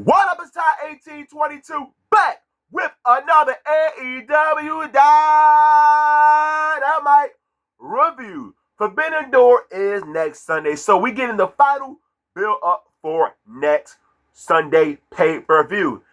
What up, it's Ty 1822 back with another AEW Dynamite review. Forbidden Door is next Sunday, so we get in the final build up for next Sunday pay-per-view.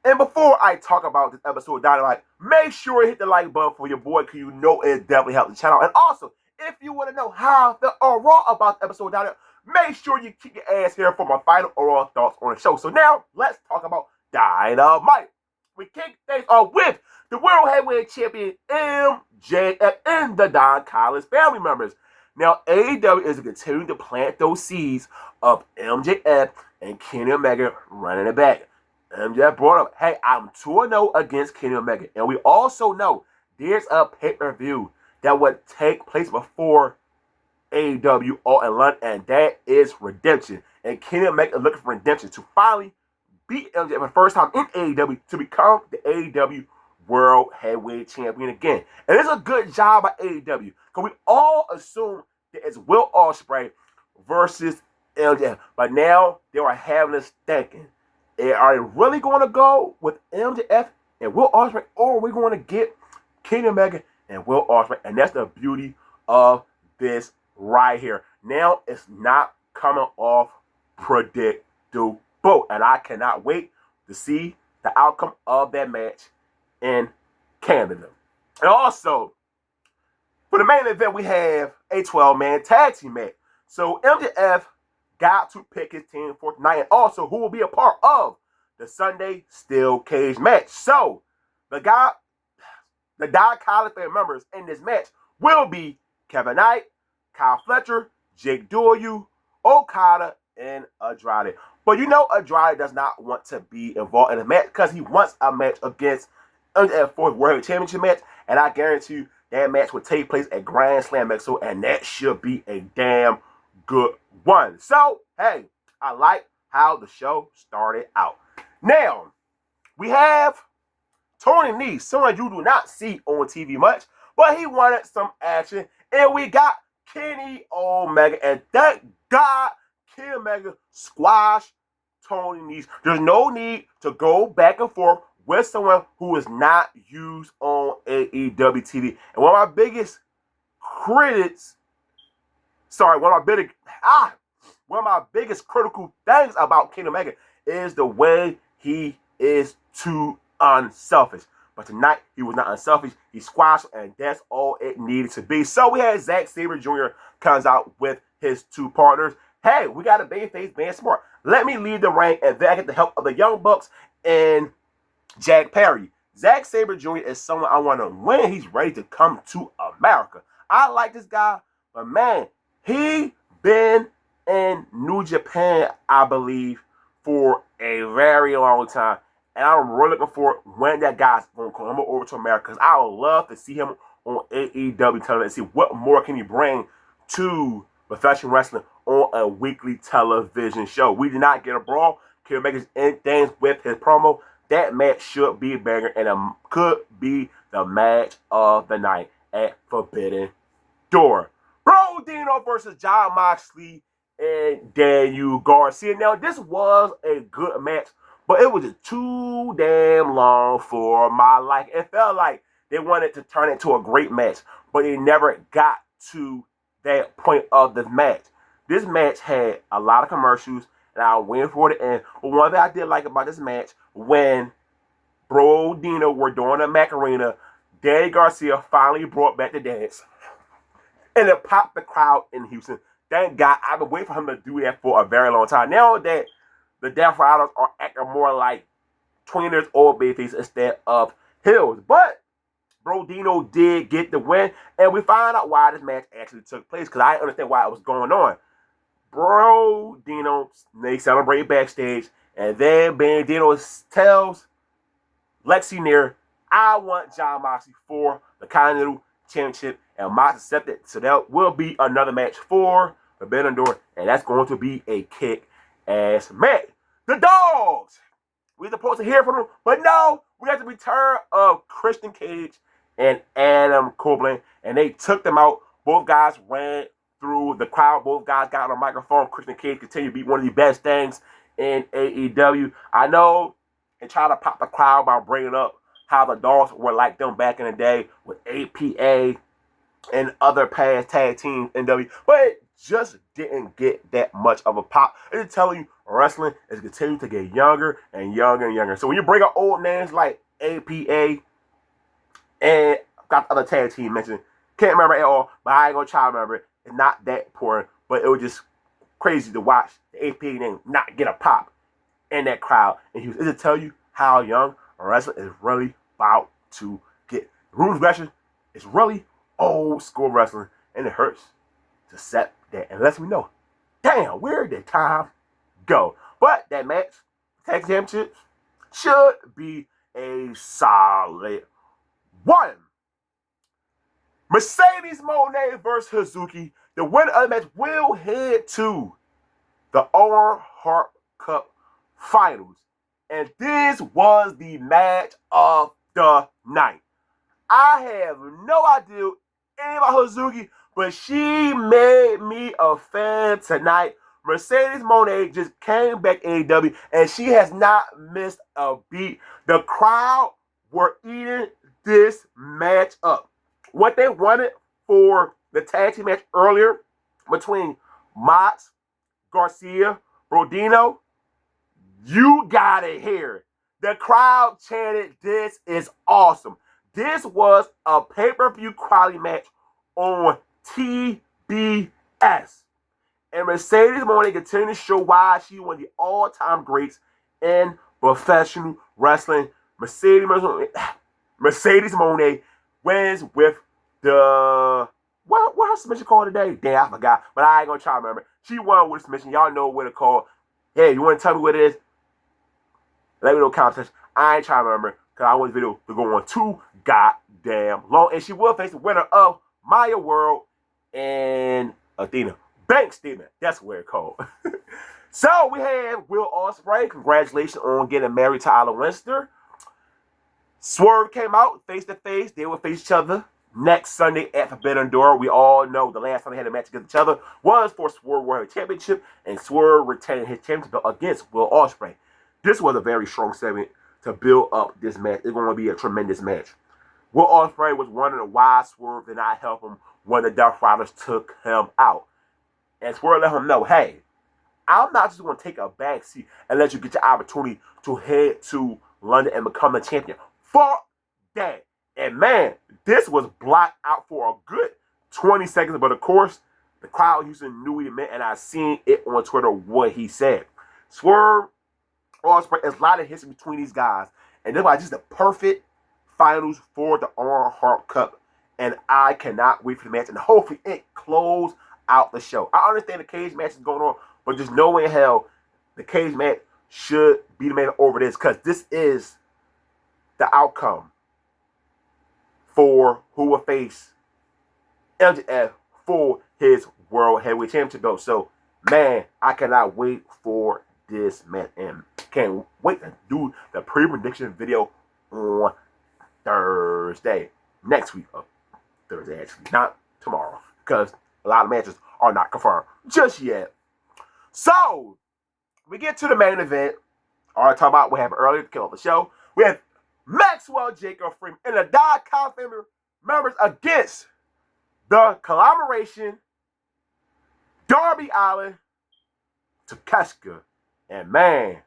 And before I talk about this episode of Dynamite, make sure you hit the like button for your boy, because you know it definitely helps the channel. And also, if you want to know how I feel overall about the episode of Dynamite, make sure you keep your ass here for my final overall thoughts on the show. So now, let's talk about Dynamite. We kick things off with the World Heavyweight Champion MJF and the Don Callis family members. Now, AEW is continuing to plant those seeds of MJF and Kenny Omega running it back. MJF brought up, hey, I'm 2-0 against Kenny Omega. And we also know there's a pay-per-view that would take place before AEW All in London, and that is Redemption. And Kenny Omega is looking for redemption to finally beat MJF for the first time in AEW to become the AEW World Heavyweight Champion again. And it's a good job by AEW, because we all assume that it's Will Ospreay versus MJF. But now they are having us thinking, are they really going to go with MJF and Will Ospreay, or are we going to get Kenny Omega and Will Ospreay? And that's the beauty of this right here. Now it's not coming off predictable, and I cannot wait to see the outcome of that match in Canada. And also, for the main event, we have a 12-man tag team match. So MJF got to pick his team for tonight, and also who will be a part of the Sunday Steel Cage match. So the Don Callis family members in this match will be Kevin Knight, Kyle Fletcher, Jake Doyle, Okada, and Andrade. But you know Andrade does not want to be involved in a match, because he wants a match against MJF for his World Heavyweight Championship match, and I guarantee you that match will take place at Grand Slam Mexico, and that should be a damn good one. So, hey, I like how the show started out. Now, we have Tony Nese, someone you do not see on TV much, but he wanted some action, and we got Kenny Omega, and thank God Kenny Omega squashed Tony Nese. There's no need to go back and forth with someone who is not used on AEW TV. And one of my biggest critical things about Kenny Omega is the way he is too unselfish. But tonight, he was not unselfish. He squashed, and that's all it needed to be. So we had Zack Sabre Jr. comes out with his two partners. Hey, we got a babyface being smart. Let me lead the ring, and then I get the help of the Young Bucks and Jack Perry. Zack Sabre Jr. is someone I wonder when he's ready to come to America. I like this guy, but man, he been in New Japan, I believe, for a very long time. And I'm really looking forward when that guy's going to come over to America, because I would love to see him on AEW television and see what more can he bring to professional wrestling on a weekly television show. We did not get a brawl. Kenny Omega's in things with his promo. That match should be a banger, and it could be the match of the night at Forbidden Door. Bro Dino versus Jon Moxley and Daniel Garcia. Now, this was a good match, but it was just too damn long for my liking. It felt like they wanted to turn it into a great match, but they never got to that point of the match. This match had a lot of commercials, and I was waiting for it to end. But one thing I did like about this match, when Bro Dino were doing the Macarena, Danny Garcia finally brought back the dance, and it popped the crowd in Houston. Thank God. I've been waiting for him to do that for a very long time. Now that the Death Riders are acting more like tweeners or babyface instead of heels. But Bro Dino did get the win, and we find out why this match actually took place, because I understand why it was going on. Bro Dino, they celebrate backstage, and then Bandito tells Lexi Nair, I want Jon Moxley for the Continental Championship, and Mox accepted. So there will be another match for Forbidden Door, and that's going to be a kick-ass match. The Dogs! We're supposed to hear from them, but no, we got the return of Christian Cage and Adam Copeland, and they took them out. Both guys ran through the crowd. Both guys got on the microphone. Christian Cage continued to be one of the best things in AEW. I know and try to pop the crowd by bringing up how the Dogs were like them back in the day with APA and other past tag teams in W, but it just didn't get that much of a pop. It's telling you wrestling is continuing to get younger and younger and younger. So when you bring up old names like APA and got the other tag team mentioned, can't remember at all, but I ain't gonna try to remember it. It's not that important, but it was just crazy to watch the APA name not get a pop in that crowd. And it tell you how young wrestling is really about to get. Rules wrestling is really old school wrestling, and it hurts to accept that unless we know, damn, where did time go? But that match, tag championships, should be a solid one. Mercedes Moné versus Hazuki. The winner of the match will head to the Owen Hart Cup Finals. And this was the match of the night. I have no idea anything about Hazuki, but she made me a fan tonight. Mercedes Moné just came back AEW, and she has not missed a beat. The crowd were eating this match up. What they wanted for the tag team match earlier between Mox, Garcia, Brodino, you got it here. The crowd chanted, "This is awesome." This was a pay-per-view quality match on TBS. And Mercedes Moné continued to show why she one of the all-time greats in professional wrestling. Mercedes Moné wins with the what her submission called today? Damn, I forgot. But I ain't gonna try to remember. She won with a submission. Y'all know what it called. Hey, you want to tell me what it is? Let me know in the comment section. I ain't trying to remember because I want this video to go on too goddamn long. And she will face the winner of Maya World and Athena. Bank statement. That's what it's called. So we have Will Ospreay. Congratulations on getting married to Isla Winster. Swerve came out face to face. They will face each other next Sunday at Forbidden Door. We all know the last time they had a match against each other was for Swerve World Championship, and Swerve retained his championship against Will Ospreay. This was a very strong segment to build up this match. It's going to be a tremendous match. Will Ospreay was wondering why Swerve did not help him when the Death Riders took him out. And Swerve let him know, hey, I'm not just going to take a back seat and let you get your opportunity to head to London and become a champion. Fuck that. And man, this was blocked out for a good 20 seconds. But of course, the crowd Houston knew what he meant, and I seen it on Twitter what he said. Swerve Ospreay, there's a lot of history between these guys, and they're like just the perfect finals for the Owen Hart Cup, and I cannot wait for the match, and hopefully it close out the show. I understand the cage match is going on, but there's no way in hell the cage match should be the main over this, because this is the outcome for who will face MJF for his World Heavyweight Championship belt. So, man, I cannot wait for this match, and can't wait to do the pre-prediction video on Thursday. Next week. Thursday, actually. Not tomorrow. Because a lot of matches are not confirmed just yet. So, we get to the main event. Alright, talk about what happened earlier to kill off the show. We have Maxwell Jacob Freeman and the .com family members against the collaboration, Darby Allin, Takeshita. And man,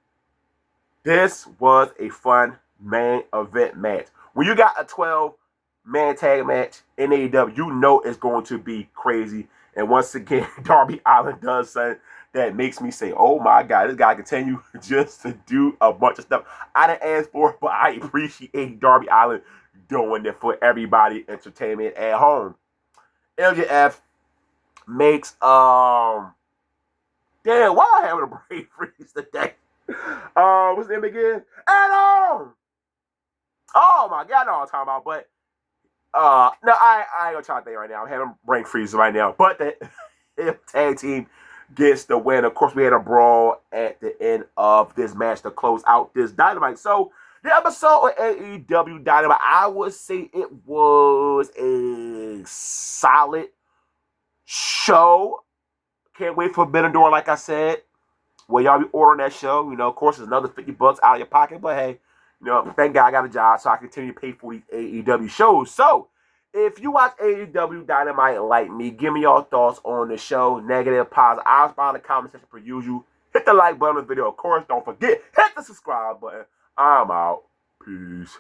this was a fun main event match. When you got a 12-man tag match in AEW, you know it's going to be crazy. And once again, Darby Allin does something that makes me say, oh my God, this guy continue just to do a bunch of stuff I didn't ask for, but I appreciate Darby Allin doing it for everybody entertainment at home. LJF makes, damn, why am I having a brain freeze today? What's the name again? Adam! Oh my God, I know what I'm talking about, but no, I ain't gonna try to think right now. I'm having brain freeze right now. But the tag team gets the win. Of course, we had a brawl at the end of this match to close out this Dynamite. So the episode of AEW Dynamite, I would say it was a solid show. Can't wait for Forbidden Door, like I said. Well, y'all be ordering that show. You know, of course, it's another $50 out of your pocket. But hey, you know, thank God I got a job, so I continue to pay for these AEW shows. So, if you watch AEW Dynamite like me, give me your thoughts on the show, negative, positive. I'll respond in the comment section per usual. Hit the like button on the video, of course. Don't forget, hit the subscribe button. I'm out. Peace.